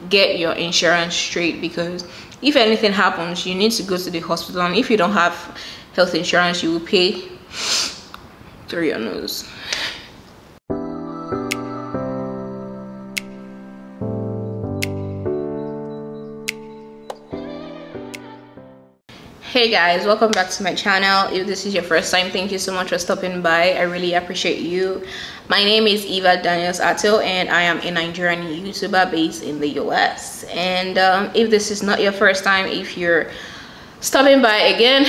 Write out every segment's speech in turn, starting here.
get your insurance straight, because if anything happens, you need to go to the hospital, and if you don't have health insurance, you will pay through your nose. Hey guys, welcome back to my channel. If this is your first time, thank you so much for stopping by. I really appreciate you. My name is Daniels-Ato, and I am a Nigerian YouTuber based in the US. And if this is not your first time, if you're stopping by again,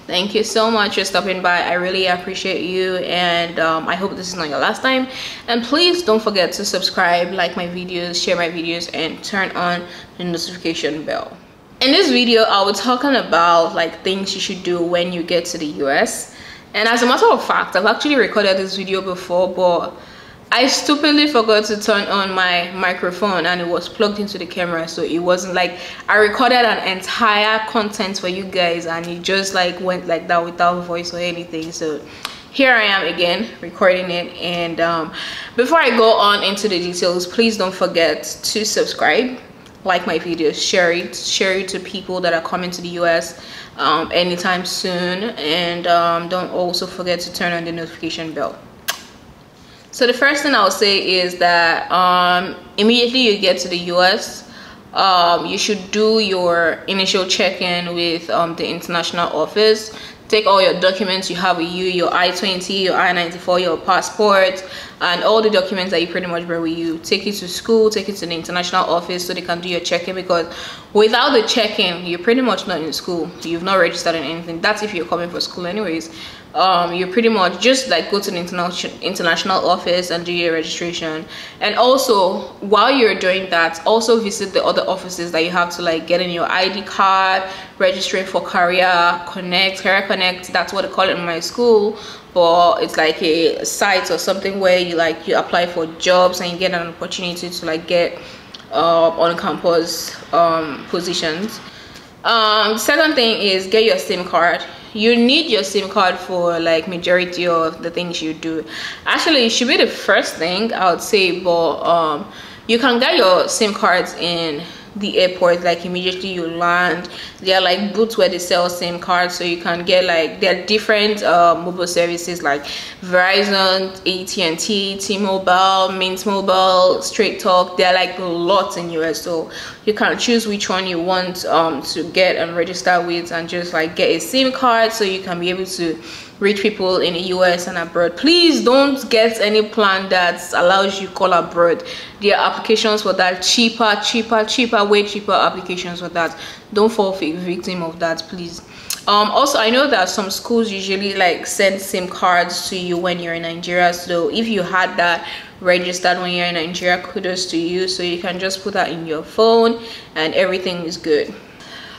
thank you so much for stopping by. I really appreciate you, and I hope this is not your last time. And please don't forget to subscribe, like my videos, share my videos, and turn on the notification bell. In this video, I will be talking about like things you should do when you get to the US. And as a matter of fact, I've actually recorded this video before, but I stupidly forgot to turn on my microphone, and it was plugged into the camera, so it wasn't like I recorded an entire content for you guys and it just like went like that without voice or anything. So here I am again recording it. And before I go on into the details, please don't forget to subscribe, like my videos, share it to people that are coming to the US anytime soon, and don't also forget to turn on the notification bell. So the first thing I'll say is that immediately you get to the US, you should do your initial check-in with the international office. Take all your documents you have with you, your I-20, your I-94, your passport, and all the documents that you pretty much bring with you. Take it to school, take it to the international office so they can do your check-in, because without the check-in, you're pretty much not in school. You've not registered in anything. That's if you're coming for school anyways. You pretty much just like go to the international office and do your registration. And also, while you're doing that, also visit the other offices that you have to like get in your ID card, registering for career connect. That's what they call it in my school, but it's like a site or something where you apply for jobs and you get an opportunity to like get on campus positions. Second thing is get your SIM card. You need your SIM card for like majority of the things you do. Actually, it should be the first thing I would say, but you can get your SIM cards in the airport. Like immediately you land, there are like booths where they sell SIM cards, so you can get like, there are different mobile services like Verizon, AT&T, T-Mobile, Mint Mobile, Straight Talk. There are like lots in US, so you can choose which one you want to get and register with, and just like get a SIM card so you can be able to reach people in the US and abroad. Please don't get any plan that allows you call abroad. There are applications for that, way cheaper applications for that. Don't fall victim of that, please. Also, I know that some schools usually like send SIM cards to you when you're in Nigeria, so if you had that registered when you're in Nigeria, kudos to you. So you can just put that in your phone and everything is good.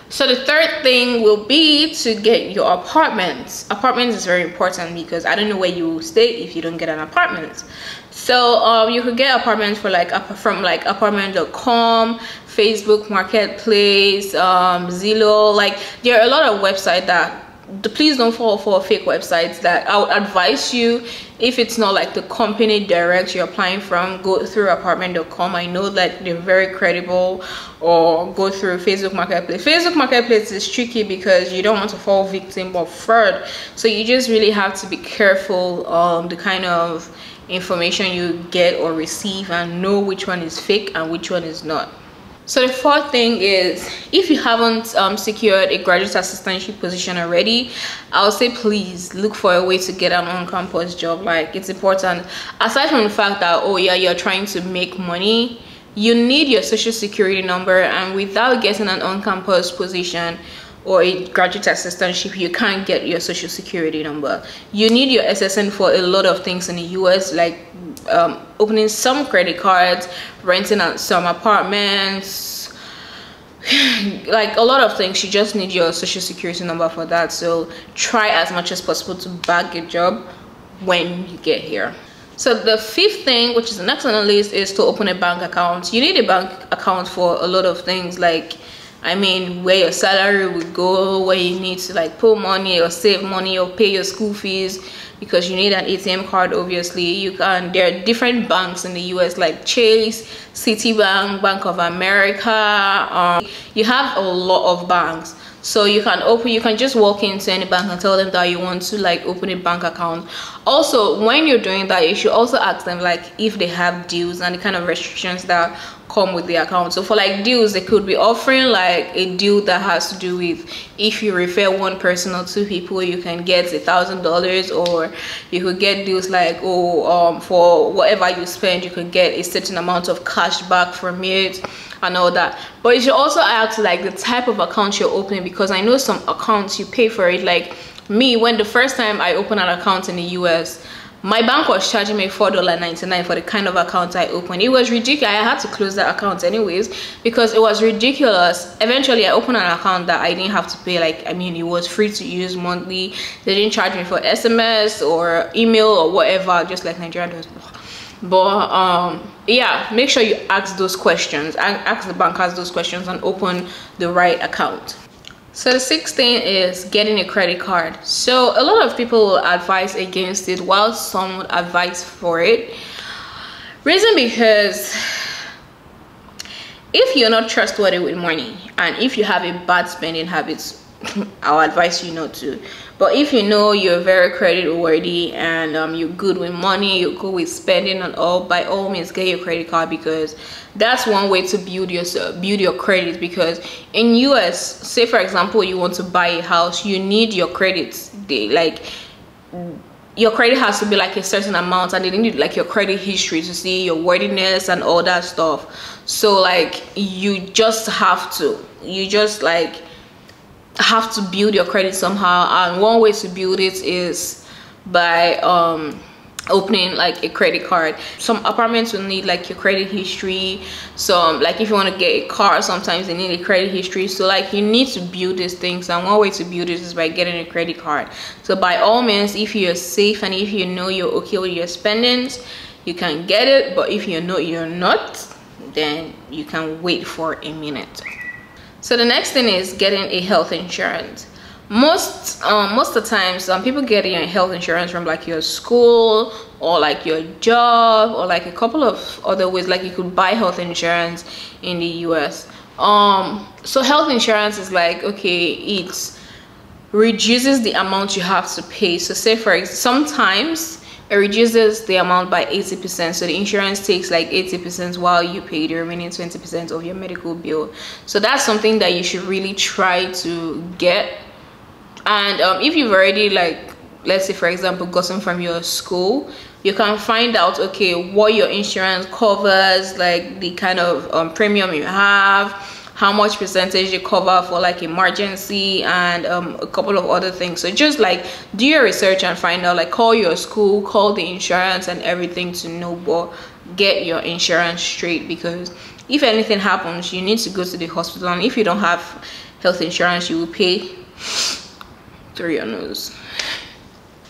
So the third thing will be to get your apartment. Apartment is very important, because I don't know where you will stay if you don't get an apartment. So you could get apartments for like from like apartment.com, Facebook Marketplace, Zillow. Like there are a lot of websites that, please don't fall for fake websites. That I would advise you, if it's not like the company direct you're applying from, go through apartment.com. I know that they're very credible. Or go through Facebook Marketplace. Facebook Marketplace is tricky because you don't want to fall victim of fraud, so you just really have to be careful the kind of information you get or receive, and know which one is fake and which one is not. So the fourth thing is, if you haven't secured a graduate assistantship position already, I'll say please look for a way to get an on-campus job. Like, it's important. Aside from the fact that, oh yeah, you're trying to make money, you need your social security number, and without getting an on-campus position or a graduate assistantship, you can't get your social security number. You need your SSN for a lot of things in the US, like opening some credit cards, renting out some apartments, like a lot of things. You just need your social security number for that. So try as much as possible to bag a job when you get here. So the fifth thing, which is the next on the list, is to open a bank account. You need a bank account for a lot of things, like, I mean, where your salary would go, where you need to like put money or save money or pay your school fees. because you need an ATM card. Obviously, there are different banks in the US like Chase, Citibank, Bank of America. You have a lot of banks. So you can just walk into any bank and tell them that you want to like open a bank account. Also, when you're doing that, you should also ask them like if they have deals and the kind of restrictions that come with the account. So for like deals, they could be offering like a deal that has to do with if you refer one person or two people, you can get $1,000, or you could get deals like for whatever you spend, you could get a certain amount of cash back from it and all that. But you should also ask like the type of account you're opening, because I know some accounts you pay for it. Like me, when the first time I opened an account in the US, my bank was charging me $4.99 for the kind of account I opened. It was ridiculous. I had to close that account anyways because it was ridiculous. Eventually I opened an account that I didn't have to pay. Like, I mean, it was free to use monthly. They didn't charge me for SMS or email or whatever, just like Nigeria does. But yeah, make sure you ask those questions and ask the bankers those questions and open the right account. So the sixth thing is getting a credit card. So a lot of people will advise against it, while some would advise for it. Reason because if you're not trustworthy with money and if you have a bad spending habits, I'll advise you not to. But if you know you're very credit worthy and you're good with money, you're good with spending and all, by all means get your credit card, because that's one way to build your credit. Because in US, say for example you want to buy a house, you need your credits. Your credit has to be like a certain amount, and they need like your credit history to see your worthiness and all that stuff. So like you just have to build your credit somehow, and one way to build it is by opening like a credit card. Some apartments will need like your credit history. Some, like if you want to get a car, sometimes they need a credit history. So like you need to build these things, and one way to build it is by getting a credit card. So by all means, if you're safe and if you know you're okay with your spendings, you can get it. But if you know you're not, then you can wait for a minute. So the next thing is getting a health insurance. Most of the times people get your health insurance from like your school or like your job or like a couple of other ways. Like you could buy health insurance in the US. So health insurance is like, okay, it reduces the amount you have to pay. So say for example, sometimes it reduces the amount by 80%. So the insurance takes like 80% while you pay the remaining 20% of your medical bill. So that's something that you should really try to get. And if you've already, like, let's say for example, gotten from your school, you can find out, okay, what your insurance covers, like the kind of premium you have, how much percentage you cover for like emergency, and a couple of other things. So just like do your research and find out, like call your school, call the insurance and everything to know, but get your insurance straight, because if anything happens, you need to go to the hospital, and if you don't have health insurance, you will pay through your nose.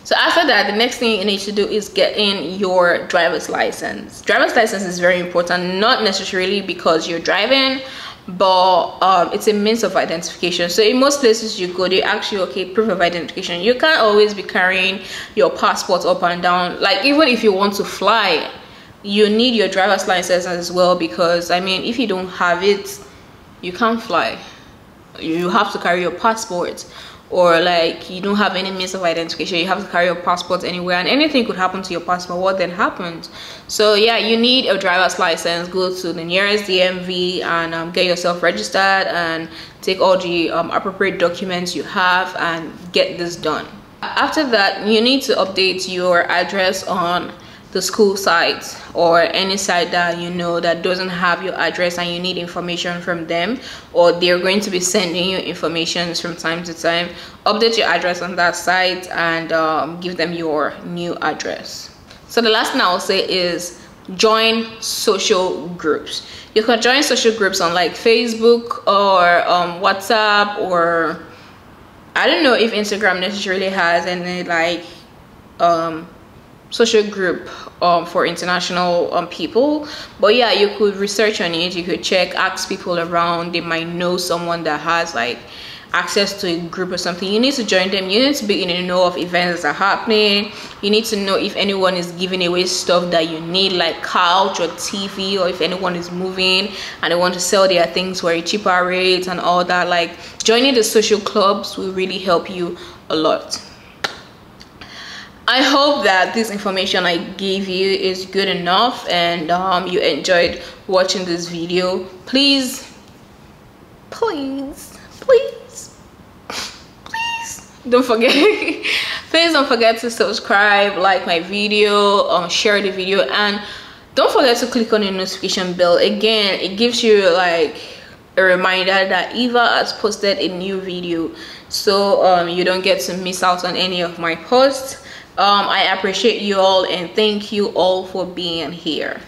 So after that, the next thing you need to do is getting your driver's license. Driver's license is very important, not necessarily because you're driving, but it's a means of identification. So in most places you go, they ask you, okay, proof of identification. You can't always be carrying your passport up and down. Like even if you want to fly, you need your driver's license as well, because I mean, if you don't have it, you can't fly. You have to carry your passport. Or like you don't have any means of identification, you have to carry your passport anywhere, and anything could happen to your passport. What then happens? So yeah, you need a driver's license. Go to the nearest DMV and get yourself registered and take all the appropriate documents you have and get this done. After that, you need to update your address on the school site or any site that you know that doesn't have your address and you need information from them, or they're going to be sending you information from time to time. Update your address on that site and give them your new address. So the last thing I will say is join social groups. You can join social groups on like Facebook or WhatsApp, or I don't know if Instagram necessarily has any like social group for international people, but yeah, you could research on it, you could check, ask people around. They might know someone that has like access to a group or something, you need to join them. You need to be in the know of events that are happening. You need to know if anyone is giving away stuff that you need, like couch or TV, or if anyone is moving and they want to sell their things for a cheaper rate and all that. Like, joining the social clubs will really help you a lot. I hope that this information I gave you is good enough and you enjoyed watching this video. Please don't forget please don't forget to subscribe, like my video, share the video, and don't forget to click on the notification bell. Again, it gives you like a reminder that Eva has posted a new video, so you don't get to miss out on any of my posts. I appreciate you all and thank you all for being here.